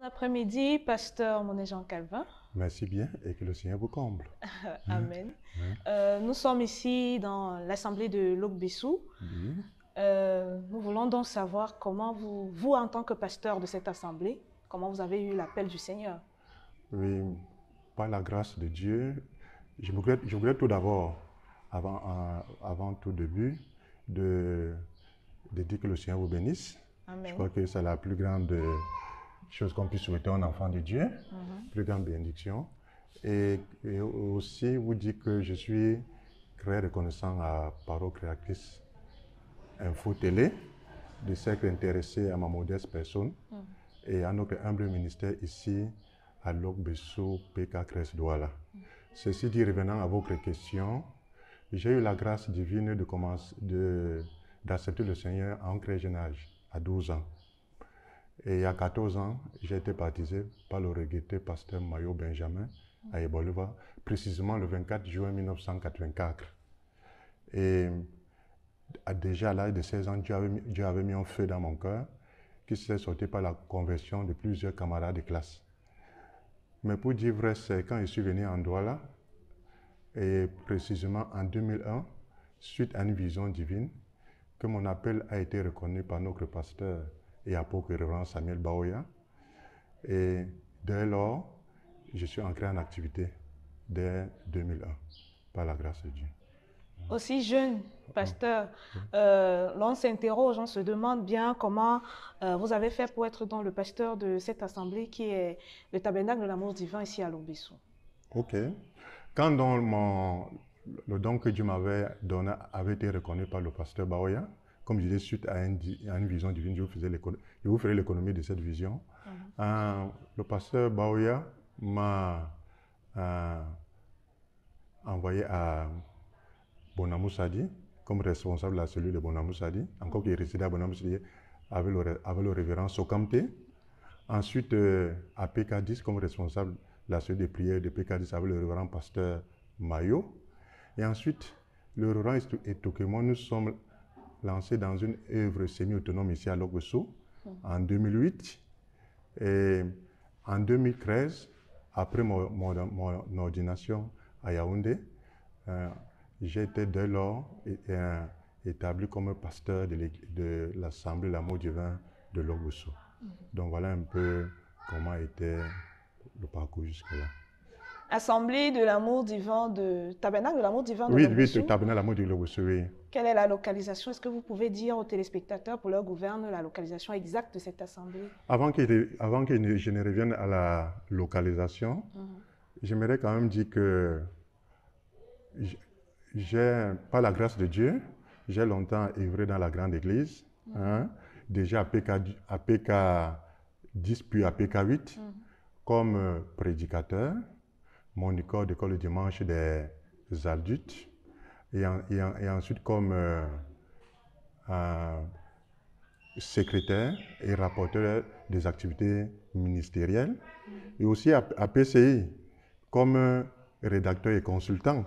Après-midi, pasteur Monet-Jean Calvin. Merci bien et que le Seigneur vous comble. Amen. Oui. Nous sommes ici dans l'assemblée de Lok-Bessou. Oui. Nous voulons donc savoir comment vous, en tant que pasteur de cette assemblée, comment vous avez eu l'appel du Seigneur. Oui, par la grâce de Dieu, je voudrais tout d'abord, avant tout début, de dire que le Seigneur vous bénisse. Amen. Je crois que c'est la plus grande chose qu'on puisse souhaiter à un enfant de Dieu, plus grande bénédiction. Et aussi vous dire que je suis très reconnaissant à Parole Créatrice Info Télé, de cercle intéressé à ma modeste personne et à notre humble ministère ici à Lok-Bessou, PK Crest Douala. Ceci dit, revenant à votre question, j'ai eu la grâce divine d'accepter le Seigneur à un très jeune âge, à 12 ans. Et à 14 ans, j'ai été baptisé par le regretté pasteur Mayo Benjamin à Ebolova, précisément le 24 juin 1984. Et déjà à l'âge de 16 ans, Dieu avait mis un feu dans mon cœur qui s'est sorti par la conversion de plusieurs camarades de classe. Mais pour dire vrai, c'est quand je suis venu en Douala, et précisément en 2001, suite à une vision divine, que mon appel a été reconnu par notre pasteur et apôtre révérend Samuel Baoya. Et dès lors, je suis entré en activité dès 2001, par la grâce de Dieu. Aussi jeune, pasteur, l'on s'interroge, on se demande bien comment vous avez fait pour être dans le pasteur de cette assemblée qui est le tabernacle de l'amour divin ici à Lok-Bessou. Ok. Quand le don que Dieu m'avait donné avait été reconnu par le pasteur Baoya, comme je disais, suite à une vision divine, je vous ferai l'économie de cette vision. Le pasteur Baoya m'a envoyé à Bonamou Sadi comme responsable de la cellule de Bonamou Sadi, encore qu'il résidait à Bonamou Sadi avec le révérend Sokamte. Ensuite, à PK10 comme responsable de la cellule de prière de PK10 avec le révérend pasteur Mayo. Et ensuite, le révérend Etokemo, nous sommes lancés dans une œuvre semi-autonome ici à Lok-Bessou en 2008. Et en 2013, après mon ordination à Yaoundé, j'ai été dès lors établi comme pasteur de l'Assemblée L'Amour Divin de Lok-Bessou. Donc voilà un peu comment était le parcours jusque-là. Assemblée de l'amour divin tabernacle de l'amour divin de Oui, Lok-Bessou. oui, tabernacle de l'amour de Lok-Bessou, oui. Quelle est la localisation? Est-ce que vous pouvez dire aux téléspectateurs, pour leur gouverne, la localisation exacte de cette assemblée? Avant que je ne revienne à la localisation, j'aimerais quand même dire que par la grâce de Dieu, j'ai longtemps œuvré dans la grande église, déjà à PK 10 puis à PK 8, comme prédicateur, moniteur d'école le dimanche des adultes, et ensuite comme secrétaire et rapporteur des activités ministérielles, et aussi à PCI, comme rédacteur et consultant.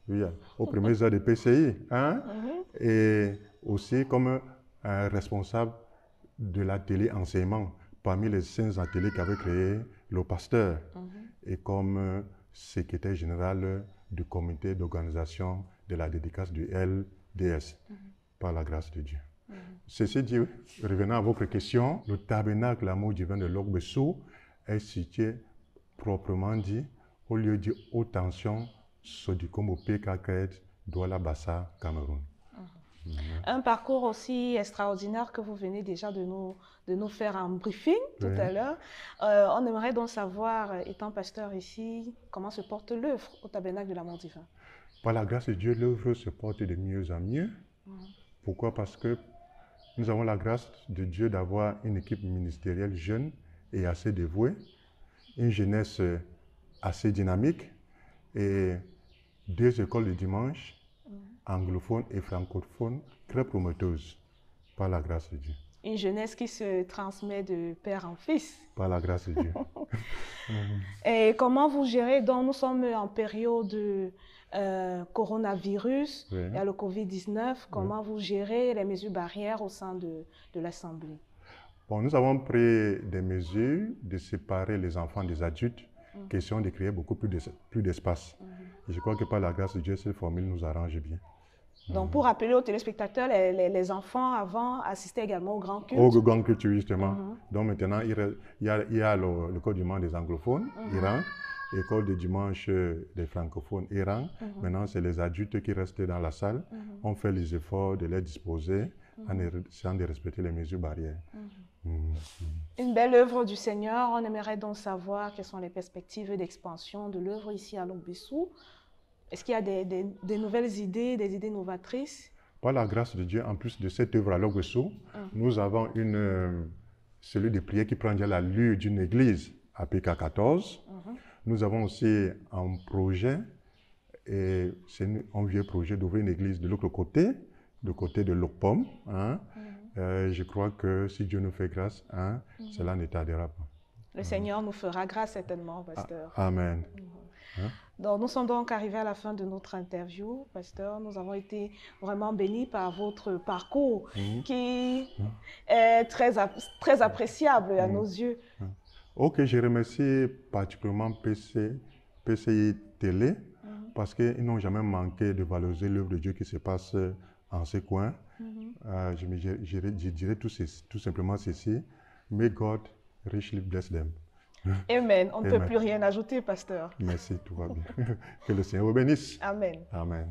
Oui, aux premières heures de PCI, et aussi comme responsable de l'atelier enseignement parmi les 5 ateliers qu'avait créé le pasteur, et comme secrétaire général du comité d'organisation de la dédicace du LDS, par la grâce de Dieu. Ceci dit, revenant à votre question, le tabernacle l'amour divin de Lok-Bessou est situé proprement dit au lieu de haute tension Sodikomo PK Douala Bassa, Cameroun. Un parcours aussi extraordinaire que vous venez déjà de nous faire un briefing tout à l'heure. On aimerait donc savoir, étant pasteur ici, comment se porte l'œuvre au tabernacle de l'amour divin. Par la grâce de Dieu, l'œuvre se porte de mieux en mieux. Pourquoi? Parce que nous avons la grâce de Dieu d'avoir une équipe ministérielle jeune et assez dévouée, une jeunesse assez dynamique et 2 écoles de dimanche, anglophones et francophones, très prometteuses, par la grâce de Dieu. Une jeunesse qui se transmet de père en fils. Par la grâce de Dieu. Et comment vous gérez? Donc, nous sommes en période de coronavirus, il y a le Covid-19. Comment vous gérez les mesures barrières au sein de l'Assemblée? Bon, nous avons pris des mesures de séparer les enfants des adultes, question de créer beaucoup plus d'espace. Et je crois que par la grâce de Dieu, cette formule nous arrange bien. Donc, pour rappeler aux téléspectateurs, les enfants avant assistaient également au grand culte. Au grand culte, justement. Donc maintenant, il y a l'école du dimanche des anglophones, Iran, l'école du dimanche des francophones, Iran. Maintenant, c'est les adultes qui restent dans la salle. On fait les efforts de les disposer en essayant de respecter les mesures barrières. Une belle œuvre du Seigneur. On aimerait donc savoir quelles sont les perspectives d'expansion de l'œuvre ici à Longbissou. Est-ce qu'il y a des nouvelles idées, des idées novatrices? Par la grâce de Dieu, en plus de cette œuvre à Longbissou, nous avons une cellule de prière qui prend déjà l'allure d'une église à PK14. Nous avons aussi un projet, et c'est un vieux projet d'ouvrir une église de l'autre côté, du côté de l'Okpom. Je crois que si Dieu nous fait grâce, cela ne tardera pas. Le Seigneur nous fera grâce certainement, pasteur. Amen. Donc, nous sommes donc arrivés à la fin de notre interview, pasteur. Nous avons été vraiment bénis par votre parcours qui est très appréciable à nos yeux. Ok, je remercie particulièrement PCI Télé parce qu'ils n'ont jamais manqué de valoriser l'œuvre de Dieu qui se passe en ce coin. Je dirais tout simplement ceci. May God richly bless them. Amen. On ne peut plus rien ajouter, pasteur. Merci, tout va bien. Que le Seigneur vous bénisse. Amen. Amen.